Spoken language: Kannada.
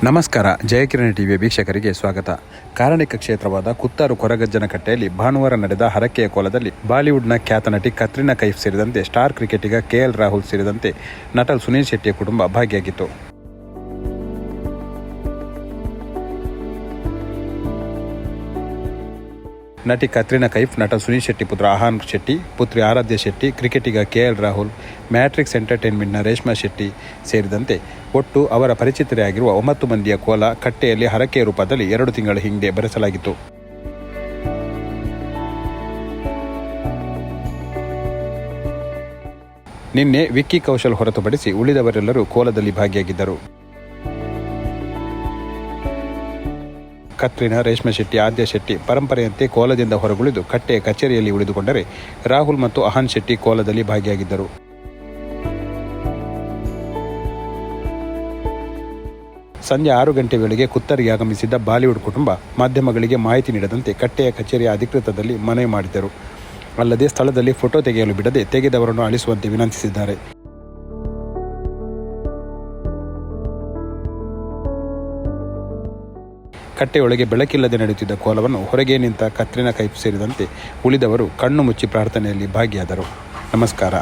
ನಮಸ್ಕಾರ. ಜಯಕಿರಣಿ ಟಿವಿಯ ವೀಕ್ಷಕರಿಗೆ ಸ್ವಾಗತ. ಕಾರಣಿಕ ಕ್ಷೇತ್ರವಾದ ಕುತ್ತಾರು ಕೊರಗಜ್ಜನಕಟ್ಟೆಯಲ್ಲಿ ಭಾನುವಾರ ನಡೆದ ಹರಕೆಯ ಕೋಲದಲ್ಲಿ ಬಾಲಿವುಡ್ನ ಖ್ಯಾತ ನಟಿ ಕತ್ರಿನಾ ಕೈಫ್ ಸೇರಿದಂತೆ ಸ್ಟಾರ್ ಕ್ರಿಕೆಟಿಗ KL ರಾಹುಲ್ ಸೇರಿದಂತೆ ನಟ ಸುನೀಲ್ ಶೆಟ್ಟಿಯ ಕುಟುಂಬ ಭಾಗಿಯಾಗಿತ್ತು. ನಟಿ ಕತ್ರಿನಾ ಕೈಫ್, ನಟ ಸುನೀಲ್ ಶೆಟ್ಟಿ ಪುತ್ರ ಅಹಾನ್ ಶೆಟ್ಟಿ, ಪುತ್ರಿ ಆರಾಧ್ಯ ಶೆಟ್ಟಿ, ಕ್ರಿಕೆಟಿಗ KL ರಾಹುಲ್, ಮ್ಯಾಟ್ರಿಕ್ಸ್ ಎಂಟರ್ಟೈನ್ಮೆಂಟ್ನ ರೇಷ್ಮಾ ಶೆಟ್ಟಿ ಸೇರಿದಂತೆ ಒಟ್ಟು ಅವರ ಪರಿಚಿತರೇ ಆಗಿರುವ 9 ಮಂದಿಯ ಕೋಲ ಕಟ್ಟೆಯಲ್ಲಿ ಹರಕೆಯ ರೂಪದಲ್ಲಿ 2 ತಿಂಗಳ ಹಿಂದೆ ಬರೆಸಲಾಗಿತ್ತು. ನಿನ್ನೆ ವಿಕ್ಕಿ ಕೌಶಲ್ ಹೊರತುಪಡಿಸಿ ಉಳಿದವರೆಲ್ಲರೂ ಕೋಲದಲ್ಲಿ ಭಾಗಿಯಾಗಿದ್ದರು. ಕತ್ರಿನಾ, ರೇಷ್ಮಾ ಶೆಟ್ಟಿ, ಆದ್ಯ ಶೆಟ್ಟಿ ಪರಂಪರೆಯಂತೆ ಕೋಲದಿಂದ ಹೊರಗುಳಿದು ಕಟ್ಟೆಯ ಕಚೇರಿಯಲ್ಲಿ ಉಳಿದುಕೊಂಡರೆ, ರಾಹುಲ್ ಮತ್ತು ಅಹಾನ್ ಶೆಟ್ಟಿ ಕೋಲದಲ್ಲಿ ಭಾಗಿಯಾಗಿದ್ದರು. ಸಂಜೆ 6 ಗಂಟೆ ವೇಳೆಗೆ ಕುತ್ತರಿಗೆ ಆಗಮಿಸಿದ್ದ ಬಾಲಿವುಡ್ ಕುಟುಂಬ ಮಾಧ್ಯಮಗಳಿಗೆ ಮಾಹಿತಿ ನೀಡದಂತೆ ಕಟ್ಟೆಯ ಕಚೇರಿಯ ಅಧಿಕೃತದಲ್ಲಿ ಮನವಿ ಮಾಡಿದ್ದರು. ಅಲ್ಲದೆ ಸ್ಥಳದಲ್ಲಿ ಫೋಟೋ ತೆಗೆಯಲು ಬಿಡದೆ ತೆಗೆದವರನ್ನು ಅಳಿಸುವಂತೆ ವಿನಂತಿಸಿದ್ದಾರೆ. ಕಟ್ಟೆಯೊಳಗೆ ಬೆಳಕಿಲ್ಲದೆ ನಡೆಯುತ್ತಿದ್ದ ಕೋಲವನ್ನು ಹೊರಗೆ ನಿಂತ ಕತ್ರಿನಾ ಕೈಫ್ ಸೇರಿದಂತೆ ಉಳಿದವರು ಕಣ್ಣು ಮುಚ್ಚಿ ಪ್ರಾರ್ಥನೆಯಲ್ಲಿ ಭಾಗಿಯಾದರು. ನಮಸ್ಕಾರ.